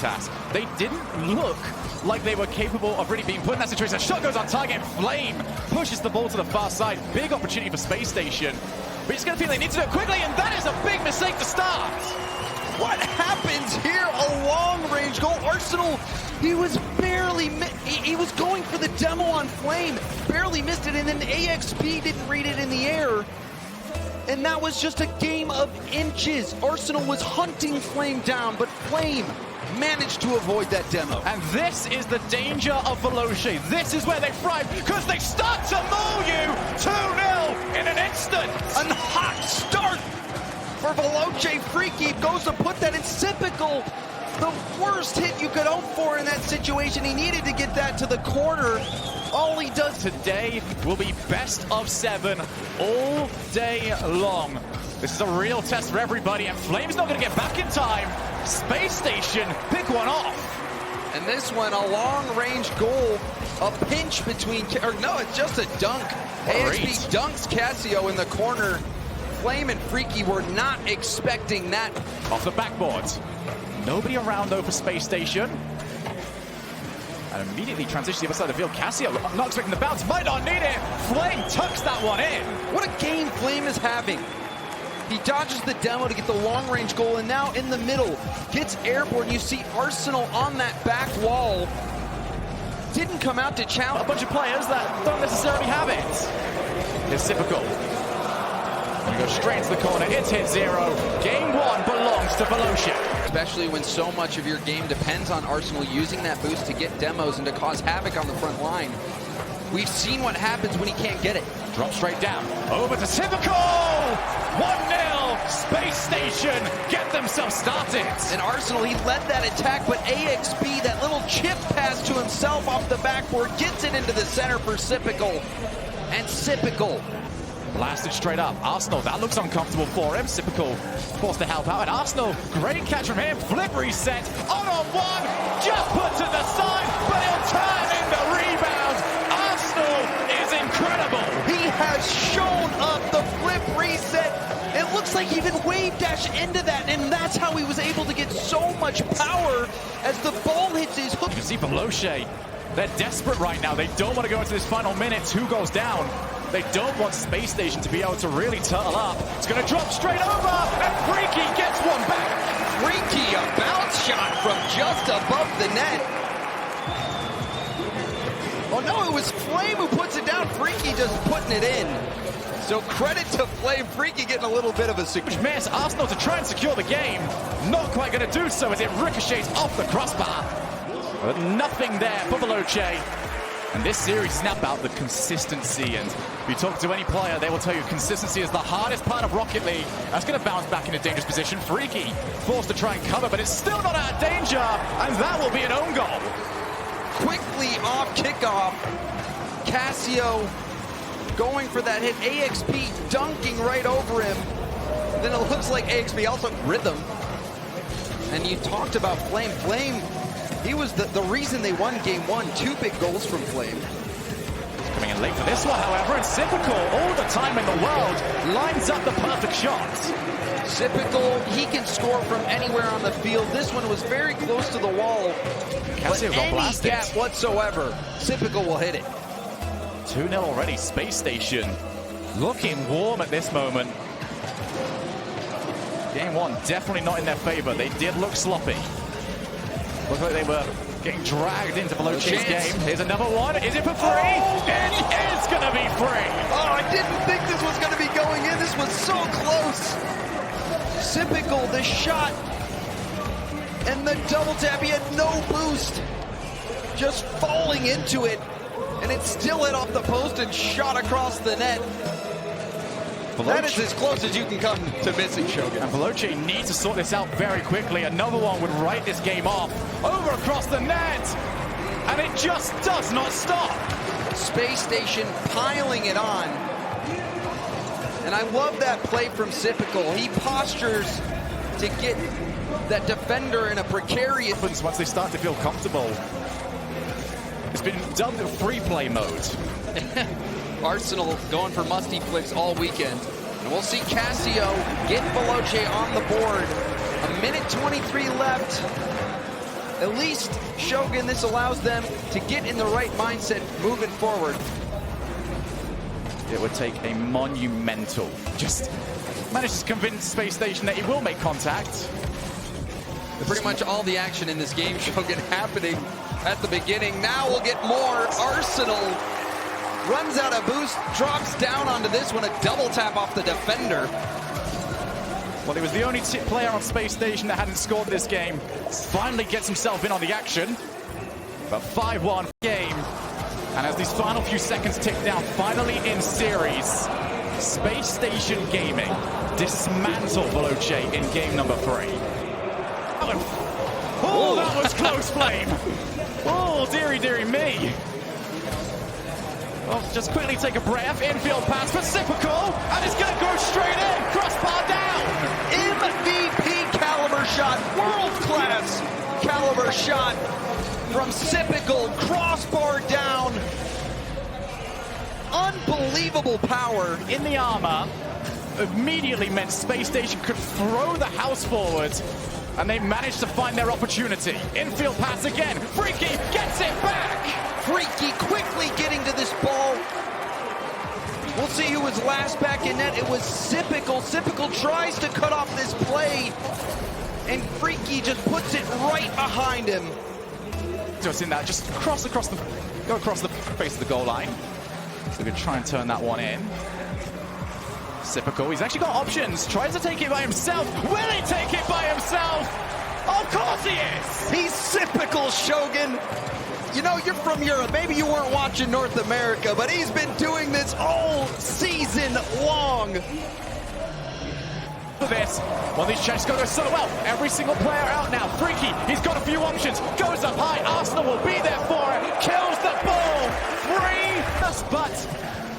task. They didn't look like they were capable of really being put in that situation. A shot goes on target, Flame pushes the ball to the far side. Big opportunity for Space Station. But he's going to feel they need to do it quickly, and that is a big mistake to start. What happens here? A long-range goal. Arsenal, he was barely, he was going for the demo on Flame, barely missed it, and then AXP didn't read it in the air. And that was just a game of inches. Arsenal was hunting Flame down, but Flame managed to avoid that demo. And this is the danger of Veloce. This is where they thrive, because they start to maul you 2-0 in an instant. A hot start for Veloce. Freaky goes to put that in Typical. The worst hit you could hope for in that situation. He needed to get that to the corner. All he does today will be best of 7 all day long. This is a real test for everybody, and Flame's not going to get back in time. Space Station pick one off. And this one, a long-range goal, a pinch between, or no, it's just a dunk. AXP dunks Casio in the corner. Flame and Freaky were not expecting that. Off the backboard. Nobody around though for Space Station. And immediately transitions to the other side of the field. Casio not expecting the bounce, might not need it. Flame tucks that one in. What a game Flame is having. He dodges the demo to get the long-range goal, and now in the middle, gets airborne. You see Arsenal on that back wall. Didn't come out to challenge. A bunch of players that don't necessarily have it. It's typical. And he goes straight into the corner. It's hit 0. Game 1 belongs to Veloce. Especially when so much of your game depends on Arsenal using that boost to get demos and to cause havoc on the front line. We've seen what happens when he can't get it. Drop straight down. Over to Typical! 1-0! Space Station get themselves started. And Arsenal, he led that attack, but AXP, that little chip pass to himself off the backboard, gets it into the center for Typical. And Typical blasted straight up. Arsenal, that looks uncomfortable for him. Typical forced to help out. And Arsenal, great catch from him. Flip reset. On one. Just puts it aside, but he'll turn into rebounds. Arsenal is incredible. He has shown up the flip reset. It looks like he even wave dash into that, and that's how he was able to get so much power as the ball hits his hook. You can see Veloce, they're desperate right now. They don't want to go into this final minutes. Who goes down? They don't want Space Station to be able to really turtle up. It's going to drop straight over, and Freaky gets one back. Freaky, a bounce shot from just above the net. Oh no, it was Flame who puts it down. Freaky just putting it in. So credit to Flame. Freaky getting a little bit of a huge miss. Arsenal to try and secure the game. Not quite going to do so as it ricochets off the crossbar. But nothing there for Veloce. And this series is now about the consistency. And if you talk to any player, they will tell you consistency is the hardest part of Rocket League. That's going to bounce back in a dangerous position. Freaky forced to try and cover, but it's still not out of danger. And that will be an own goal. Quickly off kickoff. Casio going for that hit. AXP dunking right over him. Then it looks like AXP also rhythm. And you talked about Flame. Flame, he was the reason they won game 1. 2 big goals from Flame. Coming in late for this one, however, and Typical, all the time in the world, lines up the perfect shot. Typical, he can score from anywhere on the field. This one was very close to the wall. Casio got blasted. Gap whatsoever, Typical will hit it. 2-0 already. Space Station looking warm at this moment. Game 1 definitely not in their favor. They did look sloppy. Looked like they were getting dragged into Veloce's game. Here's another one. Is it for free? Oh! It is going to be free. Oh, I didn't think this was going to be going in. This was so close. Typical, the shot. And the double tap. He had no boost. Just falling into it. And it still hit off the post and shot across the net. Veloce. That is as close as you can come to missing, Shogun. And Veloce needs to sort this out very quickly. Another one would write this game off. Over across the net. And it just does not stop. Space Station piling it on. And I love that play from Typical. He postures to get that defender in a precarious... Once they start to feel comfortable. It's been dubbed free play mode. Arsenal going for musty flicks all weekend. And we'll see Casio get Veloce on the board. 1:23 left. At least, Shogun, this allows them to get in the right mindset moving forward. It would take a monumental, just manages to convince Spacestation that he will make contact. Pretty much all the action in this game, Shogun, happening at the beginning. Now we'll get more. Arsenal runs out of boost, drops down onto this one, a double tap off the defender. Well, he was the only player on Spacestation that hadn't scored this game. Finally gets himself in on the action. But 5-1 game. And as these final few seconds tick down, finally in series, Spacestation Gaming dismantle Veloce in game number 3. Oh, that was close flame. Oh, dearie, dearie me. Well, just quickly take a breath. Infield pass for Sipical, and it's going to go straight in. Crossbar down. MVP caliber shot, world-class caliber shot from Sipical. Crossbar down. Unbelievable power. In the armor, immediately meant Spacestation could throw the house forward, and they managed to find their opportunity. Infield pass again. Freaky gets it back. Freaky quickly getting to this ball. We'll see who was last back in net. It was Sipical. Sipical tries to cut off this play, and Freaky just puts it right behind him. Just in that, just go across the face of the goal line. So we're going to try and turn that one in. Sipical, he's actually got options. Tries to take it by himself. Will he take it by himself? Of course he is! He's Sipical, Shogun. You know, you're from Europe. Maybe you weren't watching North America, but he's been doing this all season long. For this, well, these checks go so well. Every single player out now. Freaky, he's got a few options. Goes up high. Arsenal will be there for it. Kills the ball. 3. But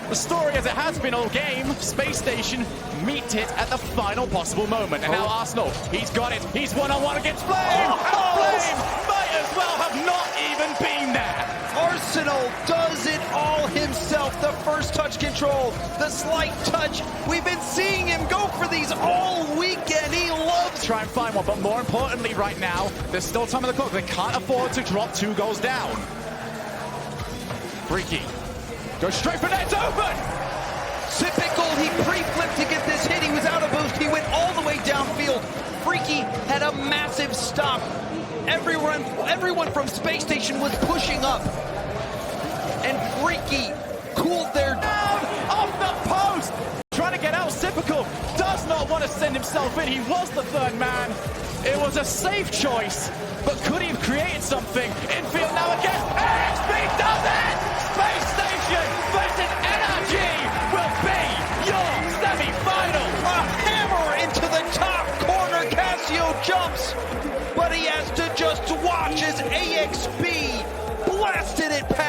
the story, as it has been all game, Spacestation meet it at the final possible moment. And now Arsenal, he's got it. He's one-on-one against Flame. And Flame might as well have not even been there. Arsenal does it all himself. The first touch control, the slight touch. We've been seeing him go for these all weekend. He loves try and find one, but more importantly right now, there's still time on the clock. They can't afford to drop 2 goals down. Freaky goes straight for net, open! Sipical, he pre-flipped to get this hit. He was out of boost. He went all the way downfield. Freaky had a massive stop. Everyone from Spacestation was pushing up. And Freaky cooled their down off the post. Trying to get out. Sipical does not want to send himself in. He was the 3rd man. It was a safe choice, but could he have created something? Infield now again. XP does it! Spacestation versus NRG will be your semi-final. A hammer into the top corner. Casio jumps, but he has to just watch as AXB blasted it past.